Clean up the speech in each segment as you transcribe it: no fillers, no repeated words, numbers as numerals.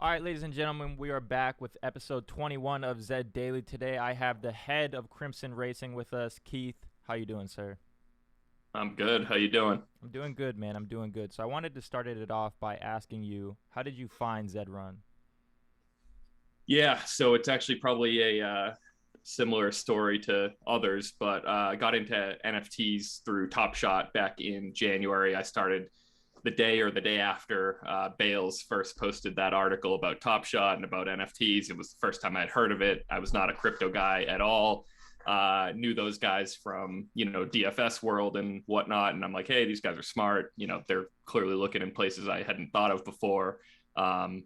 All right, ladies and gentlemen, we are back with episode 21 of Zed Daily. Today, I have the head of Crimson Racing with us, Keith. How you doing, sir? I'm good. How you doing? I'm doing good, man. I'm doing good. So I wanted to start it off by asking you, how did you find Zed Run? Yeah, so it's actually probably a similar story to others, but I got into NFTs through Top Shot back in January. I started the day or the day after Bales first posted that article about Top Shot and about NFTs. It was the first time I'd heard of it. I was not a crypto guy at all. Knew those guys from DFS world and whatnot, and I'm like, hey, these guys are smart. They're clearly looking in places I hadn't thought of before.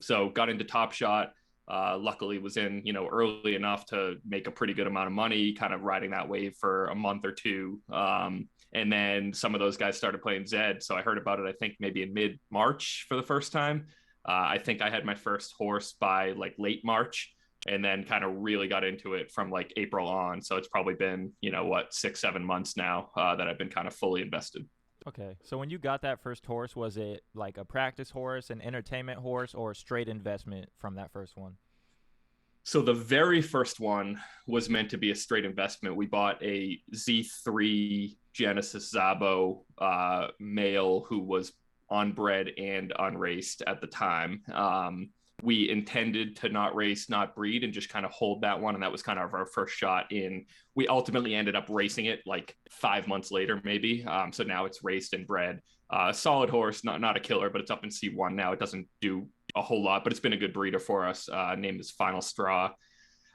So got into Top Shot. Luckily was in early enough to make a pretty good amount of money, kind of riding that wave for a month or two. And then some of those guys started playing Zed, so I heard about it, I think maybe in mid-March for the first time. I think I had my first horse by like late March, and then kind of really got into it from like April on. So it's probably been 6-7 months now that I've been kind of fully invested. Okay, so when you got that first horse, was it like a practice horse, an entertainment horse, or a straight investment from that first one? So the very first one was meant to be a straight investment. We bought a Z3 Genesis Zabo male who was unbred and unraced at the time. We intended to not race, not breed, and just kind of hold that one. And that was kind of our first shot in. We ultimately ended up racing it like 5 months later, maybe. So now it's raced and bred. Solid horse, not a killer, but it's up in C1 now. It doesn't do a whole lot, but it's been a good breeder for us. Named is Final Straw.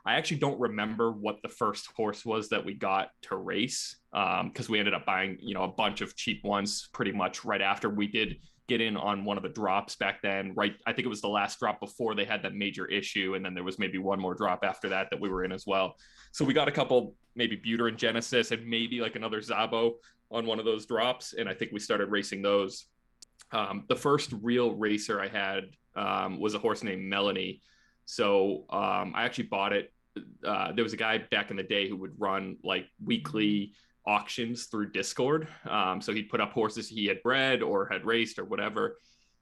I actually don't remember what the first horse was that we got to race, because we ended up buying a bunch of cheap ones pretty much right after. We did get in on one of the drops back then, right? I think it was the last drop before they had that major issue, and then there was maybe one more drop after that we were in as well. So we got a couple, maybe Buter and Genesis, and maybe like another Zabo on one of those drops, and I think we started racing those. The first real racer I had was a horse named Melanie. So I actually bought it. There was a guy back in the day who would run like weekly auctions through Discord. So he'd put up horses he had bred or had raced or whatever,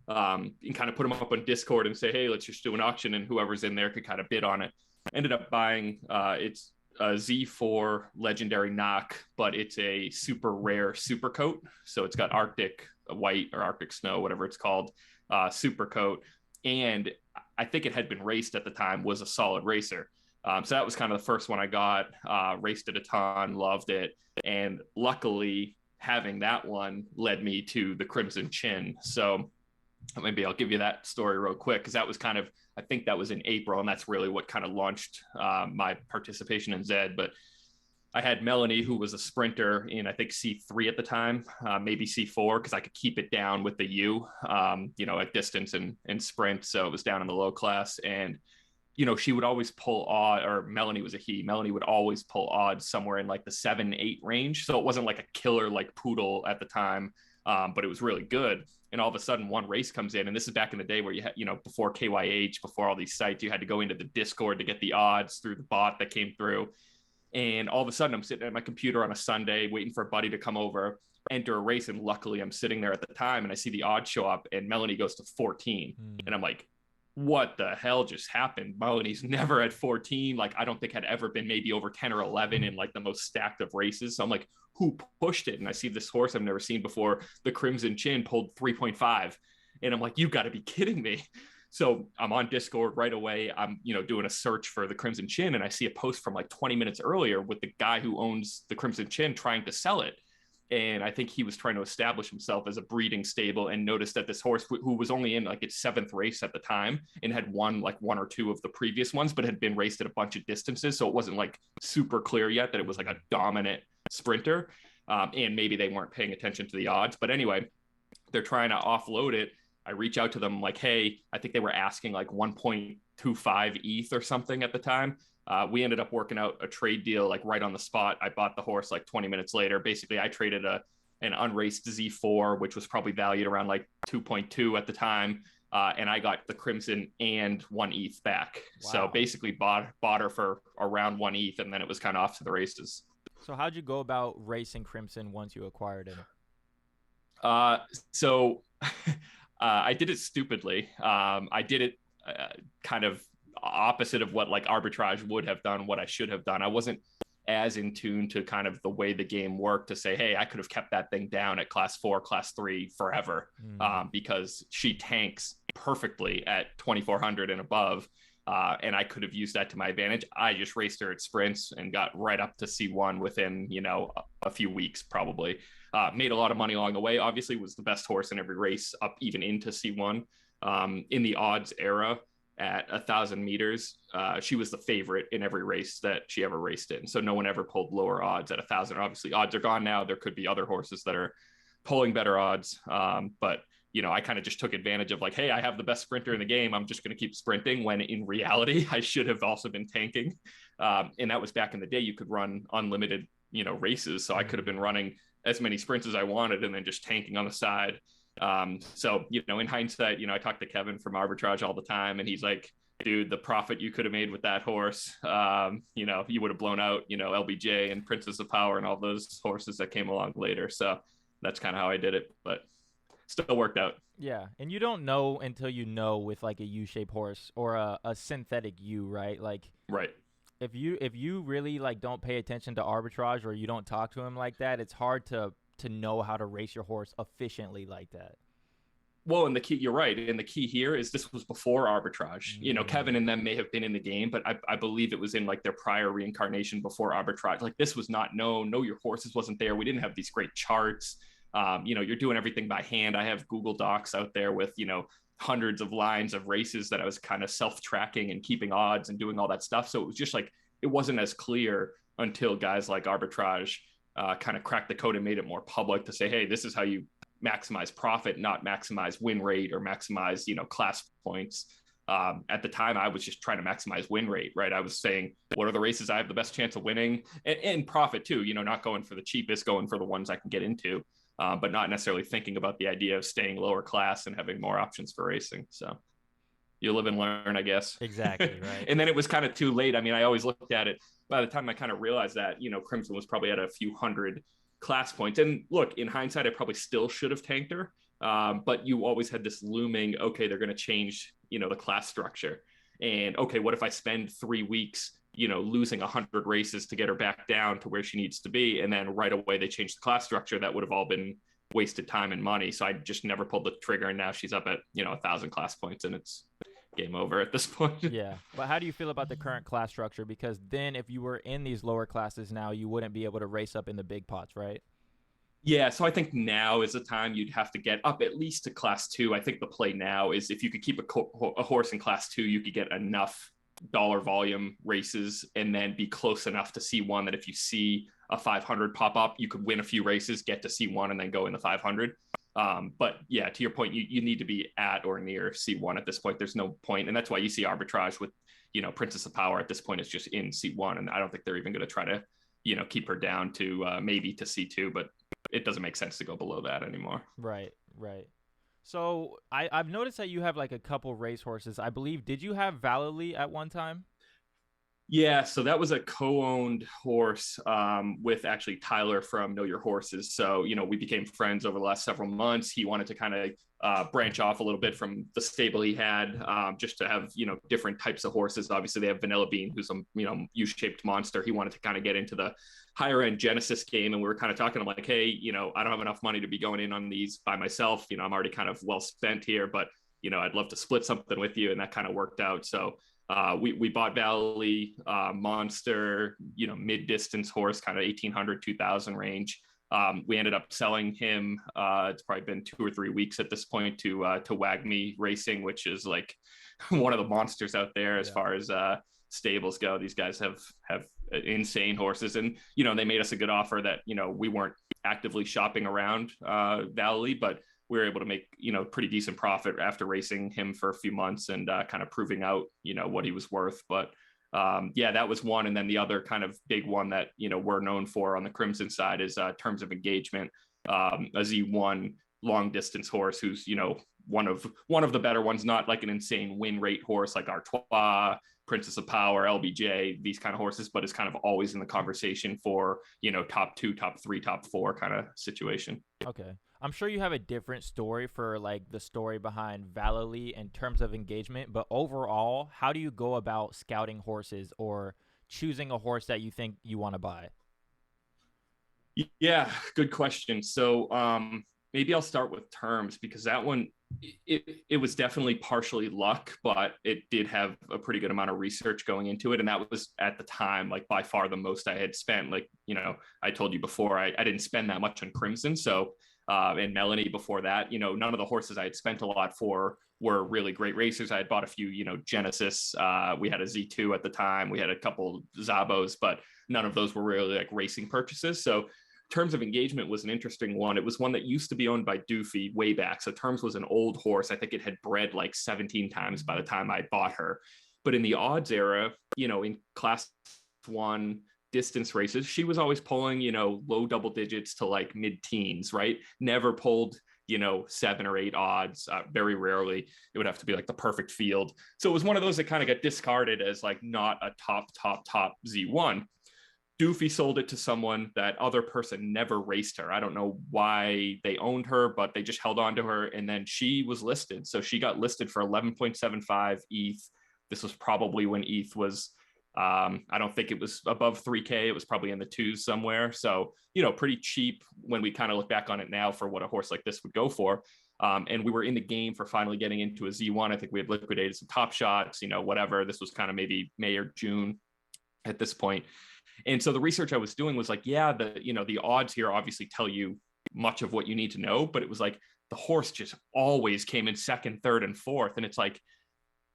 and kind of put them up on Discord and say, hey, let's just do an auction, and whoever's in there could kind of bid on it. Ended up buying it's a Z4 legendary knock, but it's a super rare super coat. So it's got Arctic white or Arctic snow, whatever it's called, super coat. And I think it had been raced at the time, was a solid racer. So that was kind of the first one I got, raced it a ton, loved it. And luckily, having that one led me to the Crimson Chin. So maybe I'll give you that story real quick, because that was kind of, I think that was in April, and that's really what kind of launched my participation in Zed. But I had Melanie, who was a sprinter in, I think, C3 at the time, maybe C4, because I could keep it down with the U, at distance and sprint. So it was down in the low class. And, she would always pull odd, or Melanie was a he. Melanie would always pull odds somewhere in like the 7-8 range. So it wasn't like a killer like poodle at the time, but it was really good. And all of a sudden, one race comes in, and this is back in the day where you had, before KYH, before all these sites, you had to go into the Discord to get the odds through the bot that came through. And all of a sudden, I'm sitting at my computer on a Sunday waiting for a buddy to come over, enter a race. And luckily, I'm sitting there at the time, and I see the odds show up, and Melanie goes to 14. And I'm like, what the hell just happened? Melanie's never at 14. Like, I don't think had ever been maybe over 10 or 11 in like the most stacked of races. So I'm like, who pushed it? And I see this horse I've never seen before. The Crimson Chin pulled 3.5. And I'm like, you got to be kidding me. So I'm on Discord right away. I'm, doing a search for the Crimson Chin, and I see a post from like 20 minutes earlier with the guy who owns the Crimson Chin trying to sell it. And I think he was trying to establish himself as a breeding stable, and noticed that this horse, who was only in like its seventh race at the time and had won like one or two of the previous ones, but had been raced at a bunch of distances. So it wasn't like super clear yet that it was like a dominant sprinter. And maybe they weren't paying attention to the odds. But anyway, they're trying to offload it. I reach out to them like, hey, I think they were asking like 1.25 ETH or something at the time. We ended up working out a trade deal like right on the spot. I bought the horse like 20 minutes later. Basically, I traded an unraced Z4, which was probably valued around like 2.2 at the time. And I got the Crimson and 1 ETH back. Wow. So basically bought her for around 1 ETH, and then it was kind of off to the races. So how'd you go about racing Crimson once you acquired it? So I did it stupidly. I did it kind of opposite of what like Arbitrage would have done, what I should have done. I wasn't as in tune to kind of the way the game worked to say, hey, I could have kept that thing down at class 4, class 3 forever, because she tanks perfectly at 2400 and above. And I could have used that to my advantage. I just raced her at sprints and got right up to C1 within, you know, a few weeks, probably. Made a lot of money along the way. Obviously was the best horse in every race up even into C1. In the odds era at 1,000 meters, she was the favorite in every race that she ever raced in. So no one ever pulled lower odds at 1,000. Obviously odds are gone now. There could be other horses that are pulling better odds. But you know, I kind of just took advantage of like, hey, I have the best sprinter in the game. I'm just going to keep sprinting, when in reality, I should have also been tanking. And that was back in the day. You could run unlimited, you know, races. So I could have been running as many sprints as I wanted and then just tanking on the side. So, you know, in hindsight, you know, I talk to Kevin from Arbitrage all the time, and he's like, dude, the profit you could have made with that horse, you know, you would have blown out, you know, LBJ and Princess of Power and all those horses that came along later. So that's kind of how I did it, but still worked out. Yeah, and you don't know until you know with like a U-shaped horse or a synthetic U, right? Like, right. If you really like don't pay attention to Arbitrage or you don't talk to him like that, it's hard to know how to race your horse efficiently like that. Well, and the key, you're right. And the key here is this was before Arbitrage. You know, Kevin and them may have been in the game, but I believe it was in like their prior reincarnation before Arbitrage. Like this was not known. Know Your Horses wasn't there. We didn't have these great charts. You know, you're doing everything by hand. I have Google Docs out there with, you know, hundreds of lines of races that I was kind of self-tracking and keeping odds and doing all that stuff. So it was just like, it wasn't as clear until guys like Arbitrage kind of cracked the code and made it more public to say, hey, this is how you maximize profit, not maximize win rate or maximize, you know, class points. At the time, I was just trying to maximize win rate, right? I was saying, what are the races I have the best chance of winning, and profit too, you know, not going for the cheapest, going for the ones I can get into. But not necessarily thinking about the idea of staying lower class and having more options for racing. So you live and learn, I guess. Exactly, right. And then it was kind of too late. I mean, I always looked at it, by the time I kind of realized that, you know, Crimson was probably at a few hundred class points. And look, in hindsight, I probably still should have tanked her. But you always had this looming, okay, they're going to change, you know, the class structure. And okay, what if I spend 3 weeks, you know, losing 100 races to get her back down to where she needs to be, and then right away they changed the class structure? That would have all been wasted time and money. So I just never pulled the trigger, and now she's up at, you know, 1,000 class points, and it's game over at this point. Yeah, but how do you feel about the current class structure? Because then if you were in these lower classes now, you wouldn't be able to race up in the big pots, right? Yeah, so I think now is the time you'd have to get up at least to class 2. I think the play now is if you could keep a horse in class 2, you could get enough dollar volume races and then be close enough to C1 that if you see a 500 pop up, you could win a few races, get to C1, and then go in the 500. But yeah, to your point, you need to be at or near C1 at this point. There's no point. And that's why you see Arbitrage with, you know, Princess of Power at this point is just in C1. And I don't think they're even going to try to, you know, keep her down to maybe to C2, but it doesn't make sense to go below that anymore. Right. So I've noticed that you have like a couple racehorses. I believe, did you have Validly at one time? Yeah, so that was a co-owned horse with actually Tyler from Know Your Horses. So, you know, we became friends over the last several months. He wanted to kind of branch off a little bit from the stable he had, just to have, you know, different types of horses. Obviously, they have Vanilla Bean, who's a, you know, U-shaped monster. He wanted to kind of get into the higher end Genesis game. And we were kind of talking, I'm like, hey, you know, I don't have enough money to be going in on these by myself. You know, I'm already kind of well spent here, but, you know, I'd love to split something with you. And that kind of worked out. So we bought Valley, monster, you know, mid-distance horse, kind of 1,800, 2,000 range. We ended up selling him. It's probably been 2 or 3 weeks at this point to WagMe Racing, which is like one of the monsters out there as far as stables go. These guys have insane horses, and you know, they made us a good offer that, you know, we weren't actively shopping around Valley, but we were able to make, you know, pretty decent profit after racing him for a few months and kind of proving out, you know, what he was worth. But yeah, that was one. And then the other kind of big one that, you know, we're known for on the Crimson side is Terms of Engagement, a Z1 long distance horse who's, you know, one of the better ones, not like an insane win rate horse like Artois, Princess of Power, LBJ, these kind of horses, but is kind of always in the conversation for, you know, top 2, top 3, top 4 kind of situation. Okay. I'm sure you have a different story for like the story behind Validly in terms of engagement, but overall, how do you go about scouting horses or choosing a horse that you think you want to buy? Yeah, good question. So maybe I'll start with terms because that one it was definitely partially luck, but it did have a pretty good amount of research going into it. And that was at the time, like by far the most I had spent. Like, I told you before, I didn't spend that much on Crimson. So and Melanie before that, none of the horses I had spent a lot for were really great racers. I had bought a few, Genesis. We had a Z2 at the time. We had a couple Zabos, but none of those were really like racing purchases. So Terms of Engagement was an interesting one. It was one that used to be owned by Doofy way back. So Terms was an old horse. I think it had bred like 17 times by the time I bought her. But in the odds era, in class one distance races, she was always pulling, low double digits to like mid-teens, right? Never pulled, 7 or 8 odds. Very rarely. It would have to be like the perfect field. So it was one of those that kind of got discarded as like not a top Z1. Doofy sold it to someone. That other person never raced her. I don't know why they owned her, but they just held on to her. And then she was listed. So she got listed for 11.75 ETH. This was probably when ETH was, I don't think it was above 3K. It was probably in the twos somewhere. So, pretty cheap when we kind of look back on it now for what a horse like this would go for. And we were in the game for finally getting into a Z1. I think we had liquidated some top shots, whatever. This was kind of maybe May or June at this point. And so the research I was doing was like, yeah, the odds here obviously tell you much of what you need to know, but it was like the horse just always came in second, third, and fourth. And it's like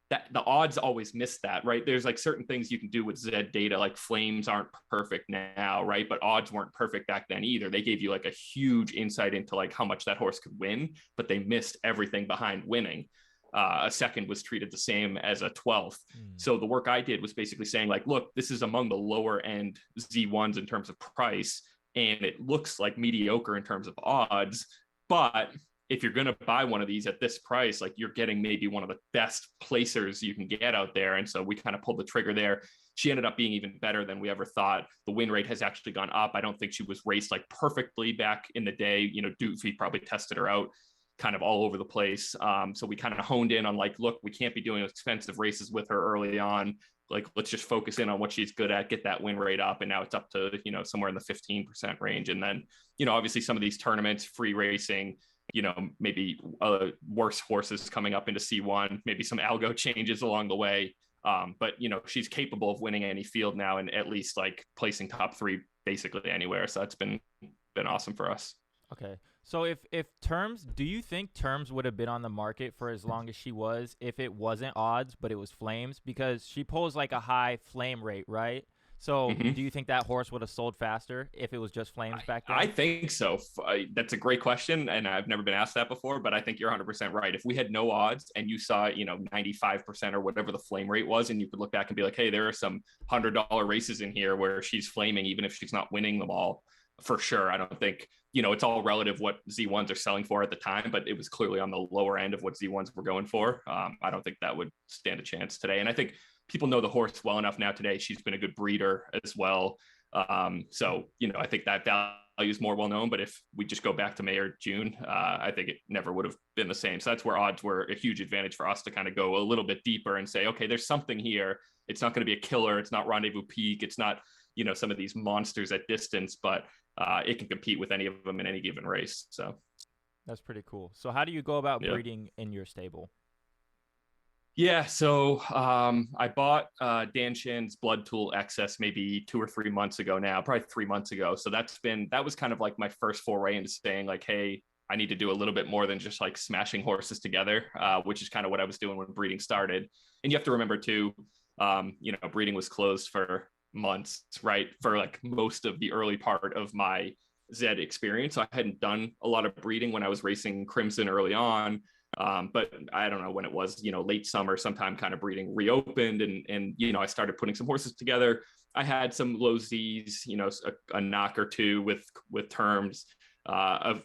that the odds always miss that, right? There's like certain things you can do with Zed data, like flames aren't perfect now, right? But odds weren't perfect back then either. They gave you like a huge insight into like how much that horse could win, but they missed everything behind winning. A second was treated the same as a 12th. So the work I did was basically saying like, look, this is among the lower end Z1s in terms of price, and it looks like mediocre in terms of odds. But if you're going to buy one of these at this price, like you're getting maybe one of the best placers you can get out there. And so we kind of pulled the trigger there. She ended up being even better than we ever thought. The win rate has actually gone up. I don't think she was raced like perfectly back in the day. Doofy probably tested her out kind of all over the place. So we kind of honed in on like, look, we can't be doing expensive races with her early on. Like, let's just focus in on what she's good at, get that win rate up. And now it's up to, somewhere in the 15% range. And then, obviously some of these tournaments, free racing, maybe worse horses coming up into C1, maybe some algo changes along the way. But, she's capable of winning any field now and at least like placing top 3 basically anywhere. So that's been awesome for us. Okay. So if Terms, do you think Terms would have been on the market for as long as she was if it wasn't odds, but it was flames? Because she pulls like a high flame rate, right? So do you think that horse would have sold faster if it was just flames back then? I think so. That's a great question. And I've never been asked that before, but I think you're 100% right. If we had no odds and you saw, 95% or whatever the flame rate was, and you could look back and be like, hey, there are some $100 races in here where she's flaming, even if she's not winning them all. For sure. I don't think, it's all relative what Z1s are selling for at the time, but it was clearly on the lower end of what Z1s were going for. I don't think that would stand a chance today. And I think people know the horse well enough now today. She's been a good breeder as well. So, I think that value is more well known, but if we just go back to May or June, I think it never would have been the same. So that's where odds were a huge advantage for us to kind of go a little bit deeper and say, okay, there's something here. It's not going to be a killer. It's not Rendezvous Peak. It's not, some of these monsters at distance, but it can compete with any of them in any given race. So that's pretty cool. So how do you go about breeding in your stable? Yeah, so I bought Dan Shin's Blood Tool XS maybe 2 or 3 months ago now, probably 3 months ago. So that was kind of like my first foray into saying like, hey, I need to do a little bit more than just like smashing horses together, which is kind of what I was doing when breeding started. And you have to remember too, breeding was closed for months, right? For like most of the early part of my Zed experience. So I hadn't done a lot of breeding when I was racing Crimson early on. But I don't know when it was, late summer, sometime kind of breeding reopened and, I started putting some horses together. I had some low Z's, a knock or two with terms.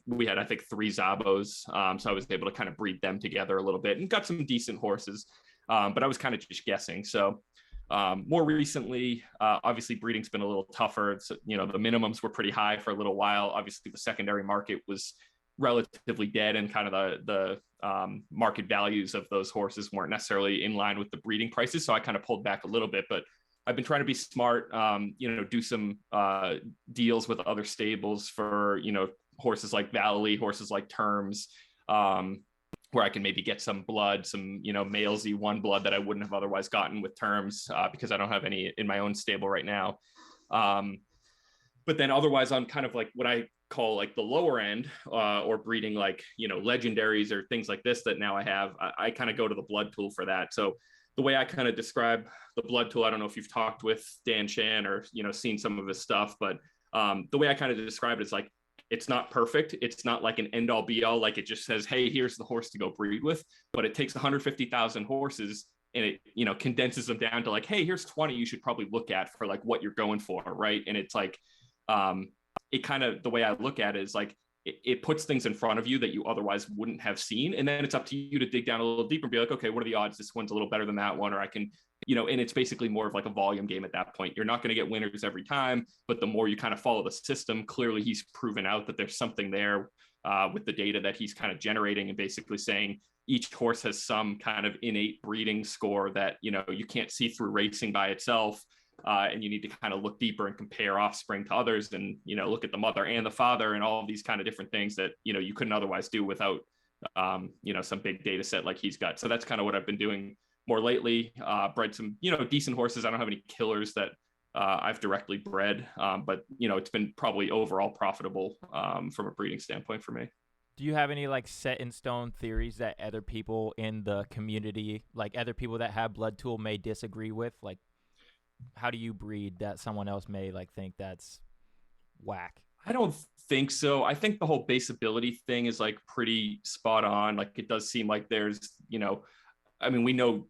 We had, I think, 3 Zabos. So I was able to kind of breed them together a little bit and got some decent horses. But I was kind of just guessing. So more recently, obviously breeding's been a little tougher. So, the minimums were pretty high for a little while. Obviously the secondary market was relatively dead, and kind of the market values of those horses weren't necessarily in line with the breeding prices. So I kind of pulled back a little bit, but I've been trying to be smart, do some deals with other stables for, horses like Valley, horses like Terms, where I can maybe get some blood, some, male Z1 blood that I wouldn't have otherwise gotten with Terms, because I don't have any in my own stable right now. But then otherwise on kind of like what I call like the lower end, or breeding like, legendaries or things like this that now I have, I kind of go to the blood tool for that. So the way I kind of describe the blood tool, I don't know if you've talked with Dan Shan or, seen some of his stuff, but the way I kind of describe it is like, it's not perfect. It's not like an end all be all. Like it just says, hey, here's the horse to go breed with, but it takes 150,000 horses and it, condenses them down to like, hey, here's 20 you should probably look at for like what you're going for. Right. And it's like, it kind of, the way I look at it is like, it puts things in front of you that you otherwise wouldn't have seen. And then it's up to you to dig down a little deeper and be like, okay, what are the odds this one's a little better than that one? Or I can, and it's basically more of like a volume game at that point. You're not going to get winners every time, but the more you kind of follow the system, clearly he's proven out that there's something there with the data that he's kind of generating, and basically saying each horse has some kind of innate breeding score that, you can't see through racing by itself. And you need to kind of look deeper and compare offspring to others, and look at the mother and the father and all of these kind of different things that you couldn't otherwise do without some big data set like he's got. So that's kind of what I've been doing more lately. Bred some decent horses. I don't have any killers that I've directly bred, but it's been probably overall profitable from a breeding standpoint for me. Do you have any like set in stone theories that other people in the community, like other people that have blood tool, may disagree with? Like, how do you breed that someone else may like think that's whack? I don't think so. I think the whole basability thing is like pretty spot on. Like it does seem like there's, we know,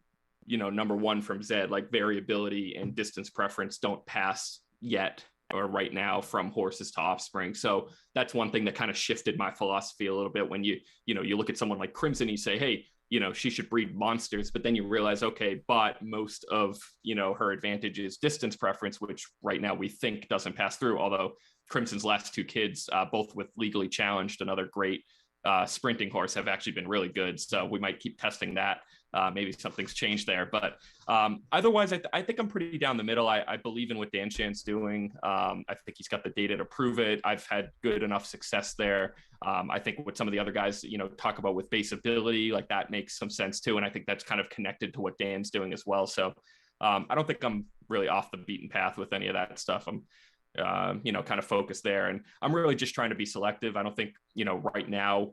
number one from Zed, like variability and distance preference don't pass yet or right now from horses to offspring. So that's one thing that kind of shifted my philosophy a little bit when you look at someone like Crimson, you say, hey, she should breed monsters, but then you realize, okay, but most of, her advantage is distance preference, which right now we think doesn't pass through. Although Crimson's last two kids, both with Legally Challenged, another great sprinting horse, have actually been really good. So we might keep testing that. Maybe something's changed there, but otherwise, I think I'm pretty down the middle. I believe in what Dan Shan's doing. I think he's got the data to prove it. I've had good enough success there. I think what some of the other guys, talk about with basability, like that makes some sense too. And I think that's kind of connected to what Dan's doing as well. So I don't think I'm really off the beaten path with any of that stuff. I'm, kind of focused there, and I'm really just trying to be selective. I don't think, right now,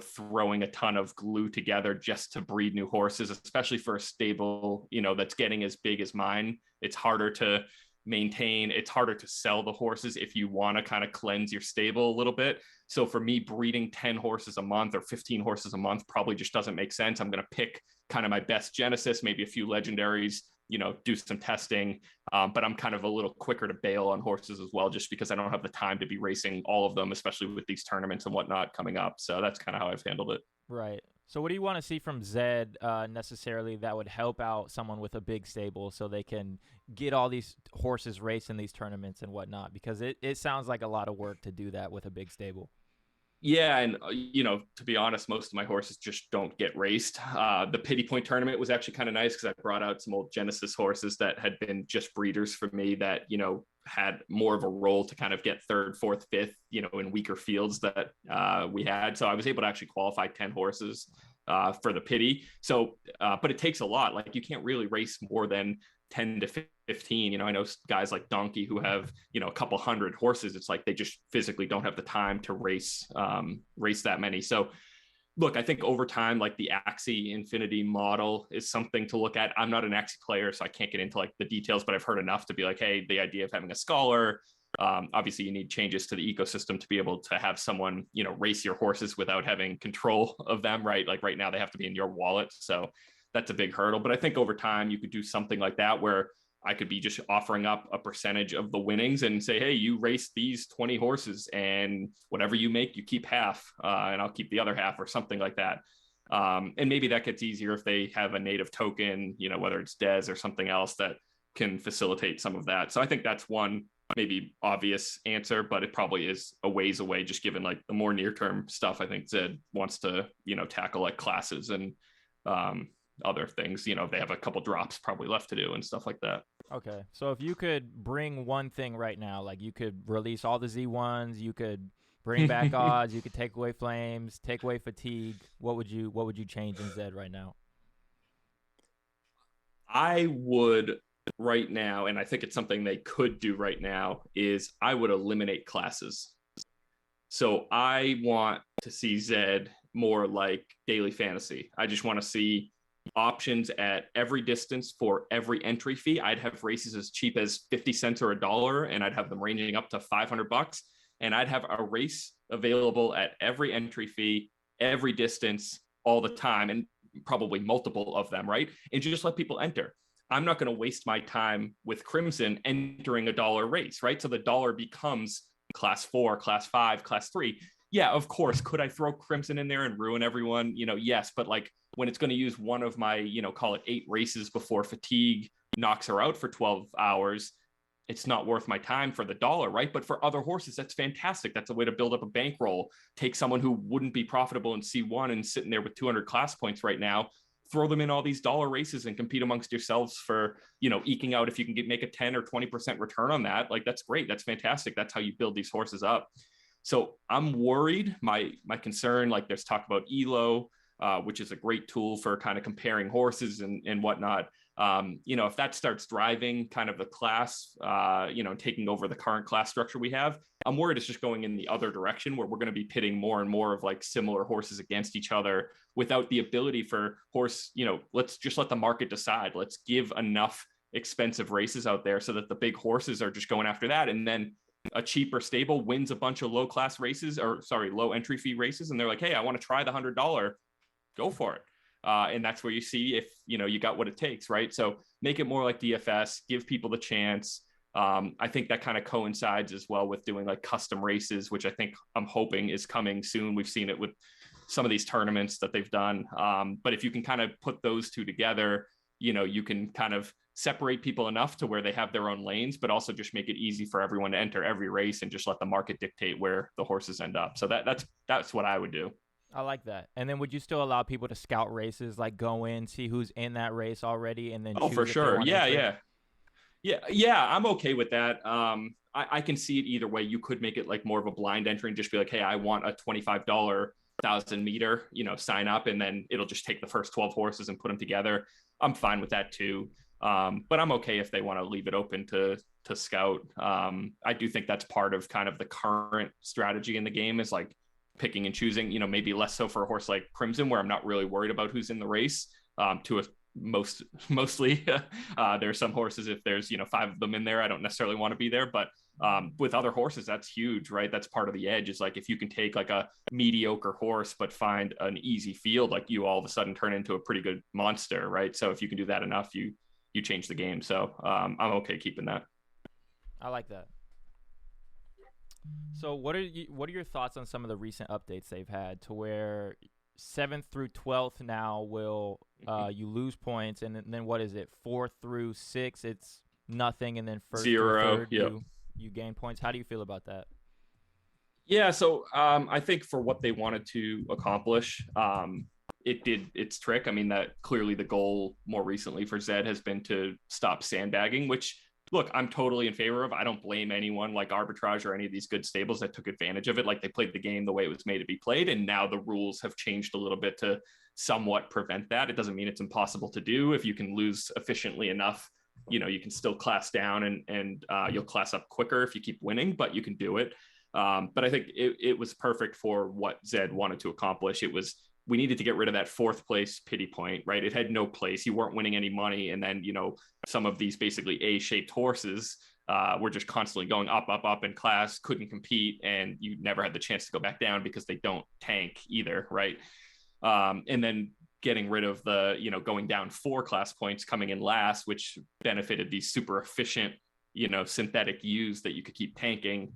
throwing a ton of glue together just to breed new horses, especially for a stable, that's getting as big as mine. It's harder to maintain. It's harder to sell the horses if you want to kind of cleanse your stable a little bit. So for me, breeding 10 horses a month or 15 horses a month probably just doesn't make sense. I'm going to pick kind of my best Genesis, maybe a few legendaries, do some testing. But I'm kind of a little quicker to bail on horses as well, just because I don't have the time to be racing all of them, especially with these tournaments and whatnot coming up. So that's kind of how I've handled it. Right. So what do you want to see from Zed necessarily that would help out someone with a big stable so they can get all these horses raced in these tournaments and whatnot? Because it sounds like a lot of work to do that with a big stable. Yeah, and to be honest, most of my horses just don't get raced. The Pity Point tournament was actually kind of nice because I brought out some old Genesis horses that had been just breeders for me that had more of a role to kind of get third, fourth, fifth, in weaker fields that we had. So I was able to actually qualify 10 horses for the Pity. So, but it takes a lot. Like you can't really race more than 10 to 15. I know guys like Donkey who have, a couple hundred horses. It's like they just physically don't have the time to race that many. So look, I think over time, like the Axie Infinity model is something to look at. I'm not an Axie player, so I can't get into like the details, but I've heard enough to be like, hey, the idea of having a scholar, obviously you need changes to the ecosystem to be able to have someone, race your horses without having control of them, right? Like right now they have to be in your wallet. So that's a big hurdle. But I think over time you could do something like that where I could be just offering up a percentage of the winnings and say, hey, you race these 20 horses and whatever you make, you keep half and I'll keep the other half or something like that. And maybe that gets easier if they have a native token, whether it's Dez or something else that can facilitate some of that. So I think that's one maybe obvious answer, but it probably is a ways away, just given like the more near-term stuff. I think Zed wants to, tackle like classes and other things. They have a couple drops probably left to do and stuff like that. Okay. So if you could bring one thing right now, like you could release all the Z1s, you could bring back odds, you could take away flames, take away fatigue, what would you change in Zed right now? I would right now, and I think it's something they could do right now, is I would eliminate classes. So I want to see Zed more like daily fantasy. I just want to see options at every distance for every entry fee. I'd have races as cheap as 50 cents or $1, and I'd have them ranging up to $500. And I'd have a race available at every entry fee, every distance, all the time, and probably multiple of them, right? And just let people enter. I'm not going to waste my time with Crimson entering $1 race, right? So the dollar becomes class 4, class 5, class 3. Yeah, of course. Could I throw Crimson in there and ruin everyone? Yes. But like when it's going to use one of my, call it 8 races before fatigue knocks her out for 12 hours, it's not worth my time for the dollar, right? But for other horses, that's fantastic. That's a way to build up a bankroll. Take someone who wouldn't be profitable in C1 and sitting there with 200 class points right now, throw them in all these dollar races and compete amongst yourselves for, eking out. If you can make a 10 or 20% return on that, like that's great. That's fantastic. That's how you build these horses up. So I'm worried. My concern, like there's talk about ELO, which is a great tool for kind of comparing horses and whatnot. If that starts driving kind of the class, taking over the current class structure we have, I'm worried it's just going in the other direction where we're going to be pitting more and more of like similar horses against each other without the ability for horse, let's just let the market decide. Let's give enough expensive races out there so that the big horses are just going after that. And then a cheaper stable wins a bunch of low entry fee races. And they're like, hey, I want to try the $100, go for it. And that's where you see if, you got what it takes, right? So make it more like DFS, give people the chance. I think that kind of coincides as well with doing like custom races, which I'm hoping is coming soon. We've seen it with some of these tournaments that they've done. But if you can kind of put those two together, you can kind of separate people enough to where they have their own lanes, but also just make it easy for everyone to enter every race and just let the market dictate where the horses end up. So that's what I would do. I like that. And then would you still allow people to scout races, like go in, see who's in that race already, and then choose for sure. Yeah. I'm okay with that. I can see it either way. You could make it like more of a blind entry and just be like, hey, I want a $25 1,000 meter, sign up, and then it'll just take the first 12 horses and put them together. I'm fine with that too. But I'm okay if they want to leave it open to scout. I do think that's part of kind of the current strategy in the game is like picking and choosing, maybe less so for a horse like Crimson, where I'm not really worried about who's in the race. Mostly there's some horses, if there's 5 of them in there, I don't necessarily want to be there, but with other horses, that's huge, right? That's part of the edge, is like if you can take like a mediocre horse but find an easy field, like you all of a sudden turn into a pretty good monster, right? So if you can do that enough, you change the game. So I'm okay keeping that. I like that. So what are your thoughts on some of the recent updates they've had to where 7th through 12th now will you lose points, and then what is it, 4th through 6th it's nothing, and then 1st 0, through 3rd yep. you gain points? How do you feel about that? Yeah, so I think for what they wanted to accomplish, it did its trick. I mean, that clearly the goal more recently for Zed has been to stop sandbagging, which, look, I'm totally in favor of. I don't blame anyone like Arbitrage or any of these good stables that took advantage of it. Like, they played the game the way it was made to be played, and now the rules have changed a little bit to somewhat prevent that. It doesn't mean it's impossible to do. If you can lose efficiently enough, you can still class down and you'll class up quicker if you keep winning, but you can do it. But I think it was perfect for what Zed wanted to accomplish. We needed to get rid of that 4th place pity point, right? It had no place. You weren't winning any money. And then, some of these basically A-shaped horses were just constantly going up, up, up in class, couldn't compete, and you never had the chance to go back down because they don't tank either, right? And then getting rid of the, going down 4 class points, coming in last, which benefited these super efficient, synthetic U's that you could keep tanking.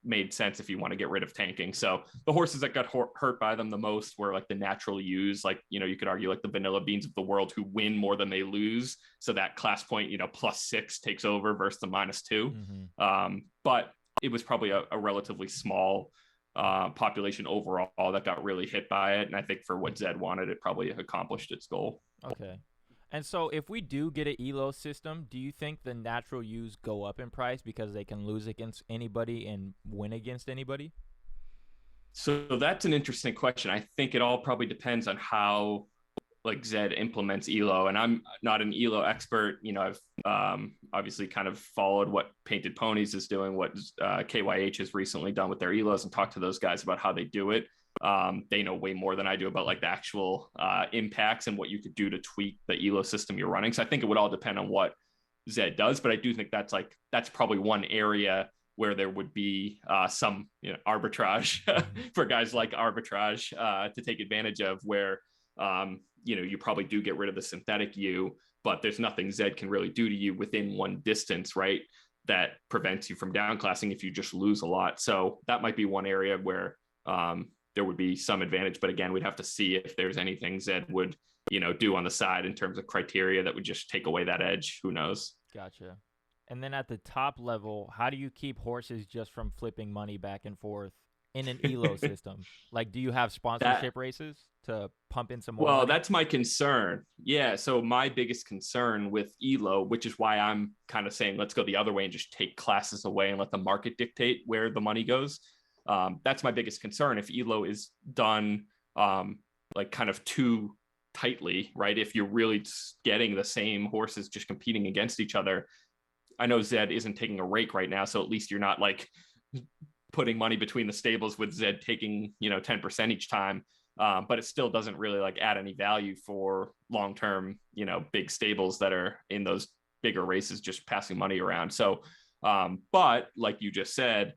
made sense if you want to get rid of tanking. So the horses that got hurt by them the most were like the natural use, like, you know, you could argue like the Vanilla Beans of the world who win more than they lose. So that class point, you know, +6 takes over versus the -2. But it was probably a relatively small population overall that got really hit by it. And I think for what Zed wanted, it probably accomplished its goal. Okay. And so if we do get an ELO system, do you think the natural use go up in price because they can lose against anybody and win against anybody? So that's an interesting question. I think it all probably depends on how like Zed implements ELO. And I'm not an ELO expert. You know, I've obviously kind of followed what Painted Ponies is doing, what KYH has recently done with their ELOs, and talked to those guys about how they do it. They know way more than I do about like the actual impacts and what you could do to tweak the ELO system you're running. So I think it would all depend on what Zed does, but I do think that's probably one area where there would be some, you know, arbitrage for guys like Arbitrage to take advantage of, where you know, you probably do get rid of the synthetic U, but there's nothing Zed can really do to you within one distance, right, that prevents you from downclassing if you just lose a lot. So that might be one area where there would be some advantage. But again, we'd have to see if there's anything Zed would, you know, do on the side in terms of criteria that would just take away that edge. Who knows? Gotcha. And then at the top level, how do you keep horses just from flipping money back and forth in an ELO system? Like, do you have sponsorship races to pump in some more money? That's my concern. Yeah. So my biggest concern with ELO, which is why I'm kind of saying, let's go the other way and just take classes away and let the market dictate where the money goes. That's my biggest concern. If ELO is done like kind of too tightly, right? If you're really getting the same horses just competing against each other. I know Zed isn't taking a rake right now, so at least you're not like putting money between the stables with Zed taking, you know, 10% each time. But it still doesn't really like add any value for long-term, you know, big stables that are in those bigger races, just passing money around. So, but like you just said,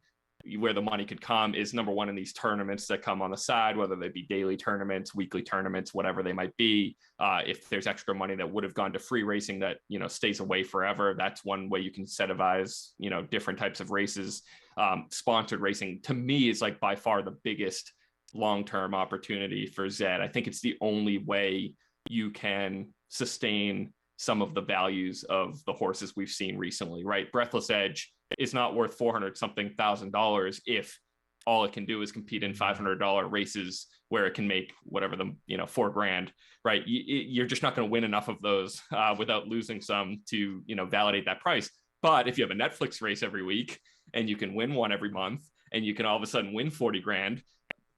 where the money could come is number one in these tournaments that come on the side, whether they be daily tournaments, weekly tournaments, whatever they might be. If there's extra money that would have gone to free racing that, you know, stays away forever, that's one way you can incentivize, you know, different types of races. Sponsored racing to me is like by far the biggest long-term opportunity for Zed. I think it's the only way you can sustain some of the values of the horses we've seen recently, right? Breathless Edge is not worth $400-something thousand if all it can do is compete in $500 races where it can make whatever the, you know, $4,000, right? You're just not going to win enough of those without losing some to, you know, validate that price. But if you have a Netflix race every week and you can win one every month and you can all of a sudden win $40,000,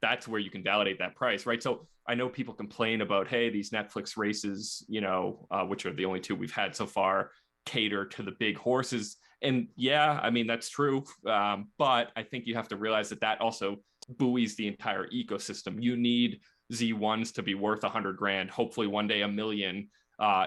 that's where you can validate that price, right? So I know people complain about, hey, these Netflix races, you know, which are the only two we've had so far, cater to the big horses. And yeah, I mean, that's true. But I think you have to realize that also buoys the entire ecosystem. You need Z1s to be worth $100,000, hopefully one day $1 million,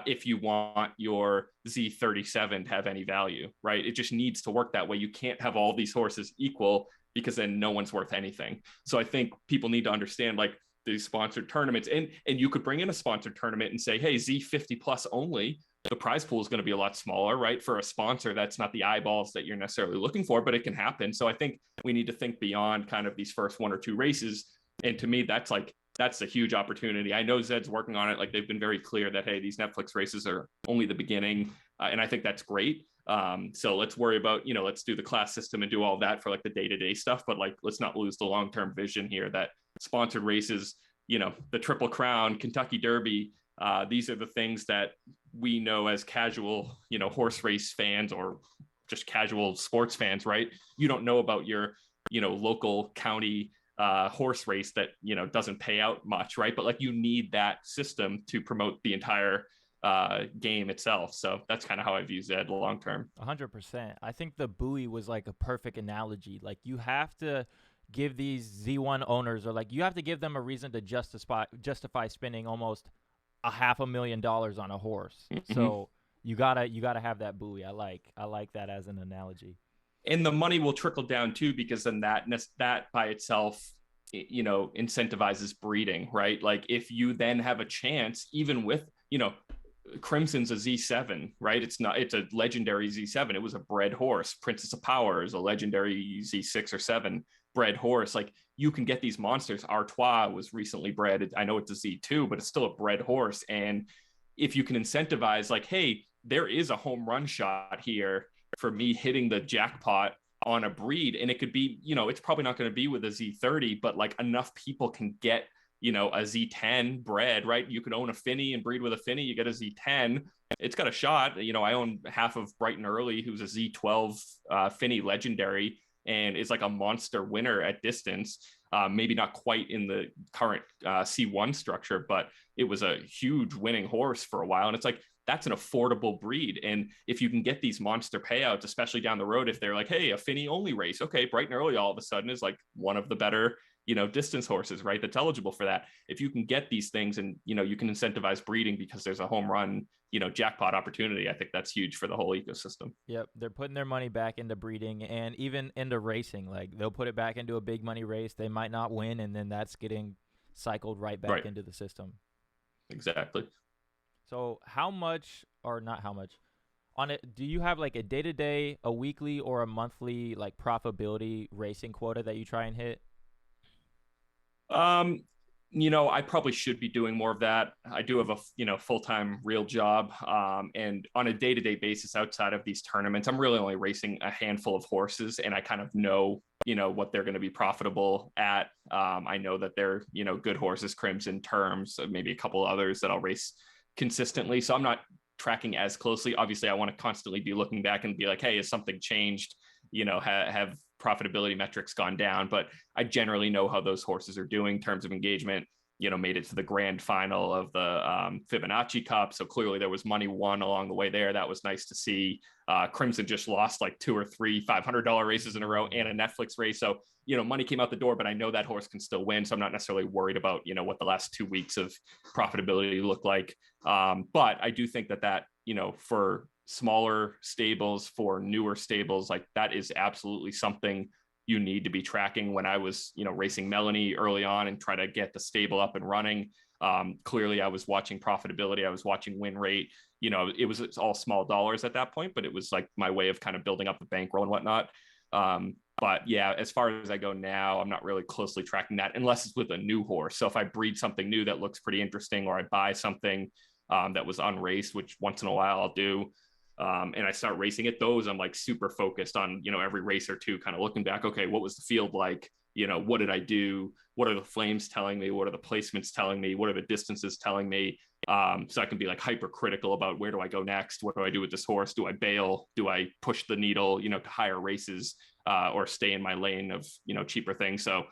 if you want your Z37 to have any value, right? It just needs to work that way. You can't have all these horses equal because then no one's worth anything. So I think people need to understand like these sponsored tournaments, and you could bring in a sponsored tournament and say, hey, Z50 plus only, the prize pool is going to be a lot smaller, right? For a sponsor, that's not the eyeballs that you're necessarily looking for, but it can happen. So I think we need to think beyond kind of these first one or two races. And to me, that's a huge opportunity. I know Zed's working on it. Like they've been very clear that, hey, these Netflix races are only the beginning. And I think that's great. So let's worry about, you know, let's do the class system and do all that for like the day-to-day stuff. But like, let's not lose the long-term vision here that sponsored races, you know, the Triple Crown, Kentucky Derby, these are the things that we know as casual, you know, horse race fans or just casual sports fans, right? You don't know about your, you know, local county horse race that, you know, doesn't pay out much, right? But like you need that system to promote the entire game itself. So that's kind of how I view Zed long term. 100%. I think the buoy was like a perfect analogy. Like you have to give these Z1 owners, or like you have to give them a reason to justify spending almost $500,000 on a horse. Mm-hmm. So you gotta have that buoy. I like that as an analogy. And the money will trickle down too, because then that by itself, you know, incentivizes breeding, right? Like if you then have a chance, even with, you know, Crimson's a Z7, right? It's a legendary Z7. It was a bred horse. Princess of Power is a legendary Z6 or 7 bred horse. Like, you can get these monsters. Artois was recently bred. I know it's a Z2, but it's still a bred horse. And if you can incentivize, like, hey, there is a home run shot here for me hitting the jackpot on a breed, and it could be, it's probably not going to be with a Z30, but like enough people can get, a Z10 bred, right? You could own a Finny and breed with a Finny, you get a Z10. It's got a shot. I own half of Brighton Early, who's a Z12 Finny legendary, and is like a monster winner at distance. Maybe not quite in the current C1 structure, but it was a huge winning horse for a while. And it's like, that's an affordable breed. And if you can get these monster payouts, especially down the road, if they're like, hey, a Finny only race, okay, Brighton Early all of a sudden is like one of the better, distance horses, right? That's eligible for that. If you can get these things and, you can incentivize breeding because there's a home run, jackpot opportunity, I think that's huge for the whole ecosystem. Yep. They're putting their money back into breeding and even into racing. Like, they'll put it back into a big money race. They might not win, and then that's getting cycled right back into the system. Exactly. So how much, or not how much, on it, do you have like a day-to-day, a weekly, or a monthly like profitability racing quota that you try and hit? I probably should be doing more of that. I do have a, full-time real job. And on a day-to-day basis outside of these tournaments, I'm really only racing a handful of horses, and I kind of know, what they're going to be profitable at. I know that they're, good horses, Crimson, Terms, maybe a couple others that I'll race consistently. So I'm not tracking as closely. Obviously, I want to constantly be looking back and be like, hey, has something changed? Have profitability metrics gone down? But I generally know how those horses are doing in terms of engagement. Made it to the grand final of the Fibonacci Cup. So clearly there was money won along the way there. That was nice to see. Crimson just lost like 2 or 3 $500 races in a row and a Netflix race. So, money came out the door, but I know that horse can still win. So I'm not necessarily worried about, what the last 2 weeks of profitability look like. But I do think that, for smaller stables, for newer stables, like that is absolutely something you need to be tracking. When I was, racing Melanie early on and try to get the stable up and running, clearly I was watching profitability. I was watching win rate. It's all small dollars at that point, but it was like my way of kind of building up the bankroll and whatnot. But yeah, as far as I go now, I'm not really closely tracking that unless it's with a new horse. So if I breed something new that looks pretty interesting, or I buy something that was unraced, which once in a while I'll do, and I start racing it, those I'm like super focused on, every race or two, kind of looking back, okay, what was the field like? What did I do? What are the flames telling me? What are the placements telling me? What are the distances telling me? So I can be like hypercritical about where do I go next? What do I do with this horse? Do I bail? Do I push the needle, to higher races, or stay in my lane of, cheaper things? So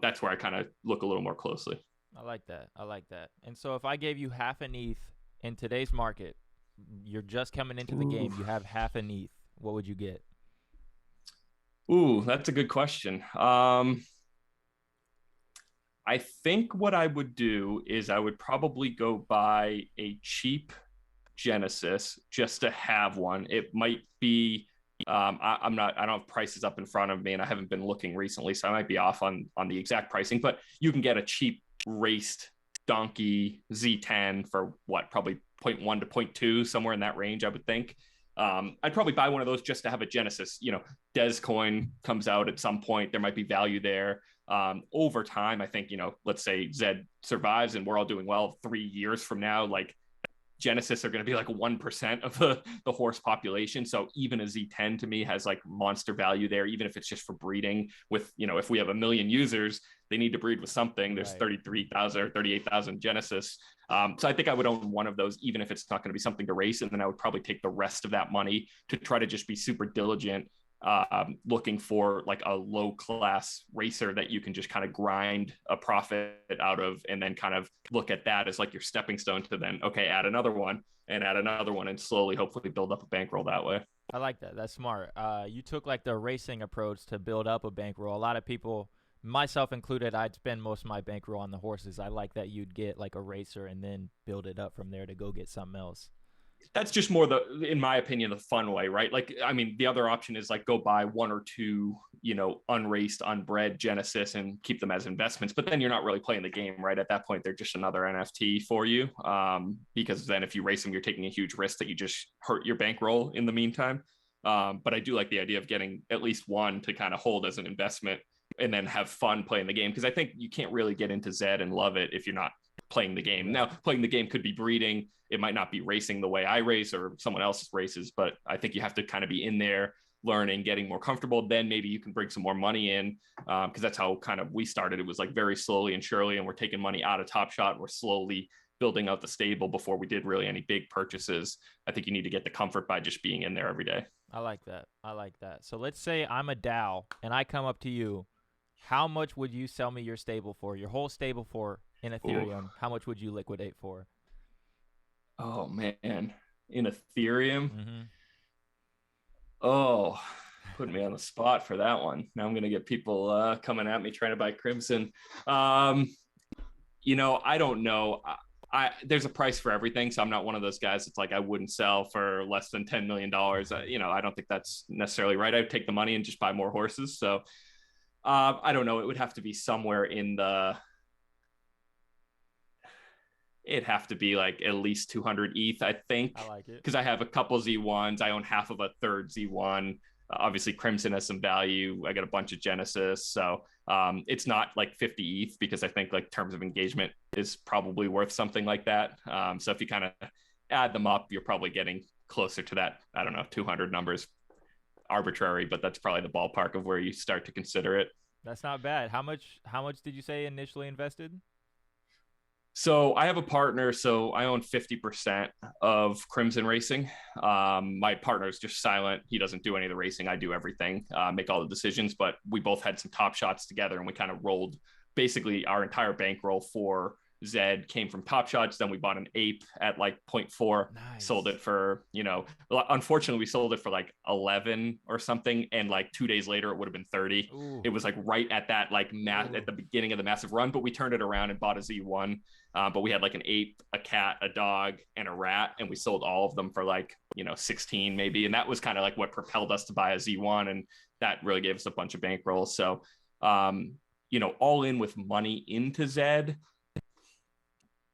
that's where I kind of look a little more closely. I like that. And so if I gave you half an ETH in today's market, you're just coming into the game, you have half an ETH, what would you get? Ooh, that's a good question. I think what I would do is I would probably go buy a cheap Genesis just to have one. It might be, I don't have prices up in front of me, and I haven't been looking recently, so I might be off on the exact pricing, but you can get a cheap raced donkey Z10 for what, probably 0.1 to 0.2, somewhere in that range, I would think. I'd probably buy one of those just to have a Genesis. Des coin comes out at some point. There might be value there. Over time, I think, let's say Zed survives and we're all doing well 3 years from now, like Genesis are going to be like 1% of the horse population. So even a Z10 to me has like monster value there, even if it's just for breeding with, if we have 1 million users, they need to breed with something. There's 33,000 or 38,000 Genesis. So I think I would own one of those, even if it's not going to be something to race. And then I would probably take the rest of that money to try to just be super diligent, looking for like a low class racer that you can just kind of grind a profit out of, and then kind of look at that as like your stepping stone to then, okay, add another one and slowly hopefully build up a bankroll that way. I like that. That's smart. You took like the racing approach to build up a bankroll. A lot of people, myself included, I'd spend most of my bankroll on the horses. I like that you'd get like a racer and then build it up from there to go get something else. that's just more in my opinion, the fun way, right? Like, I mean, the other option is like go buy one or two, unraced, unbred Genesis and keep them as investments. But then you're not really playing the game, right? At that point, they're just another NFT for you. Because then if you race them, you're taking a huge risk that you just hurt your bankroll in the meantime. But I do like the idea of getting at least one to kind of hold as an investment and then have fun playing the game. Because I think you can't really get into Zed and love it if you're not playing the game. Now, playing the game could be breeding. It might not be racing the way I race or someone else's races, but I think you have to kind of be in there learning, getting more comfortable. Then maybe you can bring some more money in, because that's how kind of we started. It was like very slowly and surely, and we're taking money out of Top Shot. We're slowly building out the stable before we did really any big purchases. I think you need to get the comfort by just being in there every day. I like that. So let's say I'm a DAO and I come up to you. How much would you sell me your stable for, your whole stable for in Ethereum? Ooh. How much would you liquidate for? Oh, man. In Ethereum? Mm-hmm. Oh, putting me on the spot for that one. Now I'm going to get people coming at me trying to buy Crimson. I don't know. There's a price for everything. So I'm not one of those guys that's like, I wouldn't sell for less than $10 million. I don't think that's necessarily right. I'd take the money and just buy more horses. So I don't know. It would have to be somewhere in it'd have to be like at least 200 ETH, I think. I like it. Because I have a couple Z1s. I own half of a third Z1. Obviously, Crimson has some value. I got a bunch of Genesis. So it's not like 50 ETH, because I think like terms of engagement is probably worth something like that. So if you kind of add them up, you're probably getting closer to that, I don't know, 200 numbers. Arbitrary, but that's probably the ballpark of where you start to consider it. That's not bad. How much did you say initially invested? So I have a partner, so I own 50% of Crimson Racing. My partner is just silent. He doesn't do any of the racing. I do everything, make all the decisions, but we both had some top shots together, and we kind of rolled basically our entire bankroll for Zed came from Top Shots. Then we bought an ape at like 0.4, nice. Sold it for, unfortunately we sold it for like 11 or something. And like 2 days later, it would have been 30. Ooh. It was like right at that, like at the beginning of the massive run, but we turned it around and bought a Z1. But we had like an ape, a cat, a dog, and a rat. And we sold all of them for like, 16 maybe. And that was kind of like what propelled us to buy a Z1. And that really gave us a bunch of bankrolls. So, all in with money into Zed.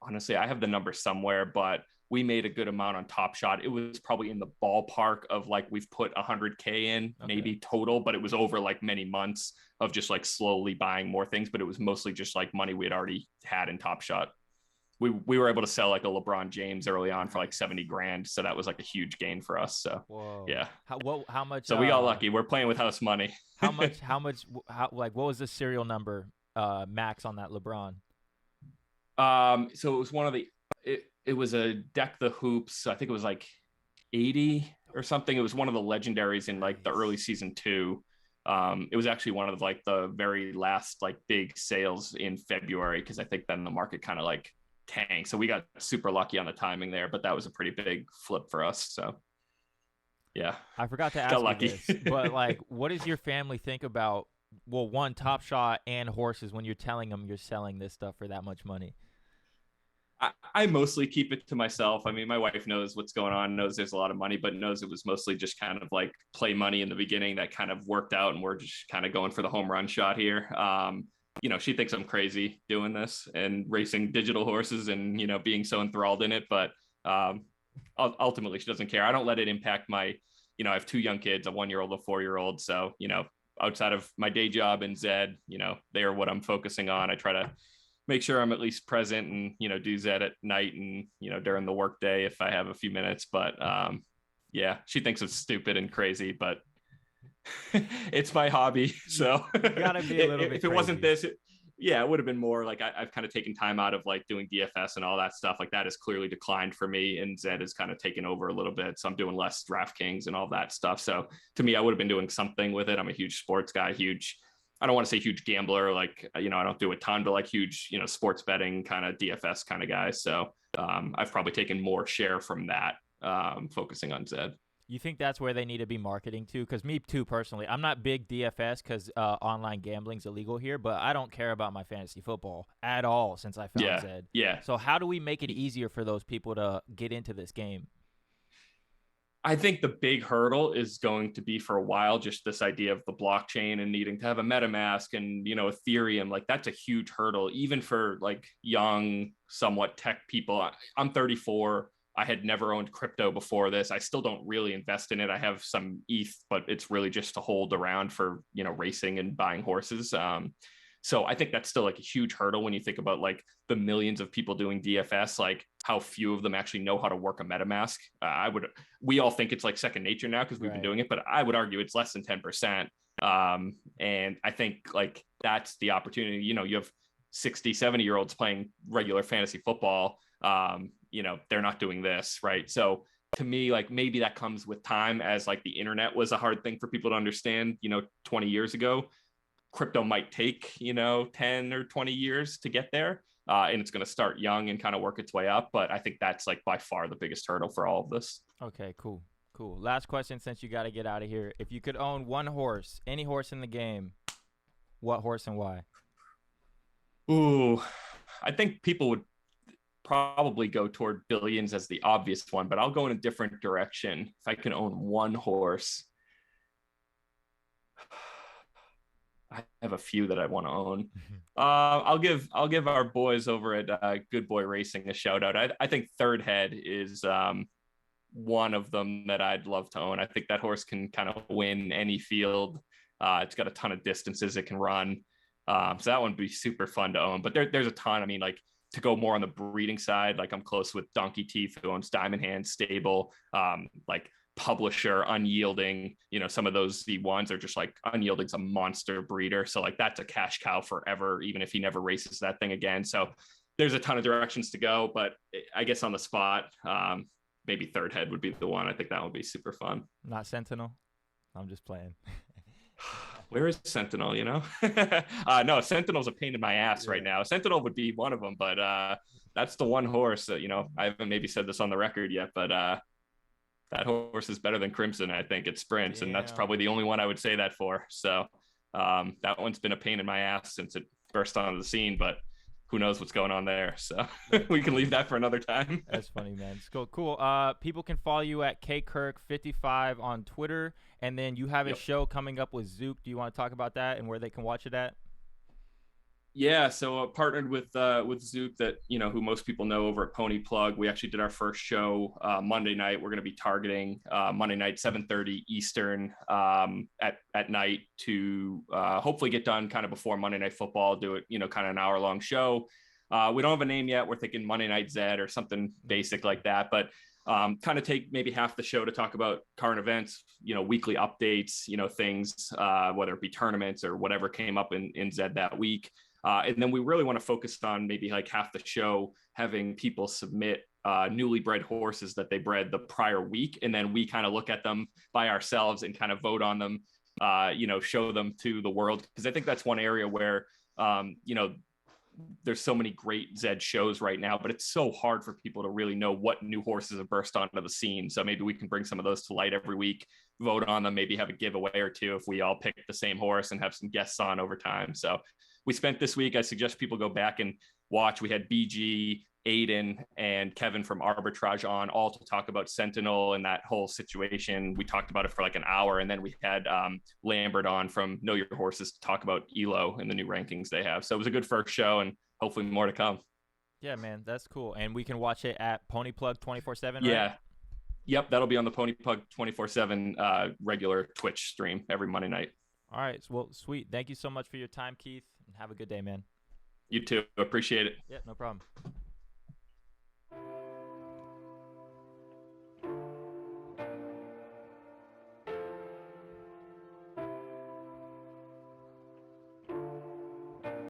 Honestly, I have the number somewhere, but we made a good amount on Top Shot. It was probably in the ballpark of like we've put 100K in, maybe total, but it was over like many months of just like slowly buying more things. But it was mostly just like money we had already had in Top Shot. We were able to sell like a LeBron James early on for like 70 grand. So that was like a huge gain for us. So whoa. Yeah. How much? So we got lucky. We're playing with house money. How much, what was the serial number max on that LeBron? So it was one of it was a Deck the Hoops. I think it was like 80 or something. It was one of the legendaries in like the early season 2. It was actually one of like the very last like big sales in February, because I think then the market kind of like tanked. So we got super lucky on the timing there, but that was a pretty big flip for us. So yeah, I forgot to ask you this, but like, what does your family think about, well, one, Top Shot and horses when you're telling them you're selling this stuff for that much money? I mostly keep it to myself. I mean, my wife knows what's going on, knows there's a lot of money, but knows it was mostly just kind of like play money in the beginning that kind of worked out. And we're just kind of going for the home run shot here. She thinks I'm crazy doing this and racing digital horses and, being so enthralled in it. But ultimately, she doesn't care. I don't let it impact my, I have 2 young kids, a 1-year-old, a 4-year-old. So, outside of my day job and Zed, they are what I'm focusing on. I try to make sure I'm at least present and, do Zed at night and, during the workday if I have a few minutes. But yeah, she thinks it's stupid and crazy, but it's my hobby. So you gotta be a little bit if it wasn't this, it would have been more like I've kind of taken time out of like doing DFS and all that stuff. Like that has clearly declined for me, and Zed has kind of taken over a little bit. So I'm doing less DraftKings and all that stuff. So to me, I would have been doing something with it. I'm a huge sports guy, I don't want to say huge gambler, like, I don't do a ton, but like huge, sports betting kind of DFS kind of guy. So I've probably taken more share from that, focusing on Zed. You think that's where they need to be marketing to? Because me too, personally, I'm not big DFS because online gambling's illegal here, but I don't care about my fantasy football at all since I found Zed. Yeah. So how do we make it easier for those people to get into this game? I think the big hurdle is going to be for a while just this idea of the blockchain and needing to have a MetaMask and, Ethereum. Like that's a huge hurdle, even for like young, somewhat tech people. I'm 34. I had never owned crypto before this. I still don't really invest in it. I have some ETH, but it's really just to hold around for, racing and buying horses. So I think that's still like a huge hurdle when you think about like the millions of people doing DFS, like how few of them actually know how to work a MetaMask. We all think it's like second nature now because we've been doing it, but I would argue it's less than 10%. And I think like that's the opportunity. You have 60, 70-year-olds playing regular fantasy football. They're not doing this, right? So to me, like maybe that comes with time, as like the internet was a hard thing for people to understand, 20 years ago. Crypto might take 10 or 20 years to get there, and it's going to start young and kind of work its way up, but I think that's like by far the biggest hurdle for all of this. Okay, cool. Last question, since you got to get out of here. If you could own one horse, any horse in the game, what horse and why? Ooh, I think people would probably go toward Billions as the obvious one, but I'll go in a different direction. If I can own one horse, I have a few that I want to own. I'll give our boys over at Good Boy Racing a shout out. I think Third Head is one of them that I'd love to own. I think that horse can kind of win any field. It's got a ton of distances it can run. So that one would be super fun to own. But there's a ton. I mean, like to go more on the breeding side, like I'm close with Donkey Teeth, who owns Diamond Hands Stable. Like Publisher, Unyielding, some of those Z1s are just like Unyielding's a monster breeder, so like that's a cash cow forever, even if he never races that thing again. So there's a ton of directions to go, but I guess on the spot, maybe Third Head would be the one. I think that would be super fun. Not Sentinel? I'm just playing. Where is Sentinel? No, Sentinel's a pain in my ass right now. Sentinel would be one of them, but that's the one horse that, I haven't maybe said this on the record yet, but that horse is better than Crimson, I think, at sprints. And that's probably the only one I would say that for. So that one's been a pain in my ass since it burst onto the scene, but who knows what's going on there. So we can leave that for another time. That's funny, man. Cool. People can follow you at KKirk55 on Twitter. And then you have a show coming up with Zook. Do you want to talk about that and where they can watch it at? Yeah, so partnered with Zook, that who most people know over at Pony Plug. We actually did our first show Monday night. We're going to be targeting Monday night 7:30 Eastern at night to hopefully get done kind of before Monday Night Football. Do it kind of an hour-long show. We don't have a name yet. We're thinking Monday Night Zed or something basic like that, but kind of take maybe half the show to talk about current events, weekly updates, things, whether it be tournaments or whatever came up in Zed that week. And then we really want to focus on maybe like half the show having people submit newly bred horses that they bred the prior week. And then we kind of look at them by ourselves and kind of vote on them, show them to the world. Because I think that's one area where, there's so many great Zed shows right now, but it's so hard for people to really know what new horses have burst onto the scene. So maybe we can bring some of those to light every week, vote on them, maybe have a giveaway or two if we all pick the same horse and have some guests on over time. So we spent this week, I suggest people go back and watch. We had BG, Aiden, and Kevin from Arbitrage on, all to talk about Sentinel and that whole situation. We talked about it for like an hour, and then we had Lambert on from Know Your Horses to talk about ELO and the new rankings they have. So it was a good first show, and hopefully more to come. Yeah, man, that's cool. And we can watch it at Pony Plug 24/7, right? Yeah. Yep, that'll be on the Pony Plug 24/7 regular Twitch stream every Monday night. All right, well, sweet. Thank you so much for your time, Keith. Have a good day, man. You too. Appreciate it. Yeah, no problem.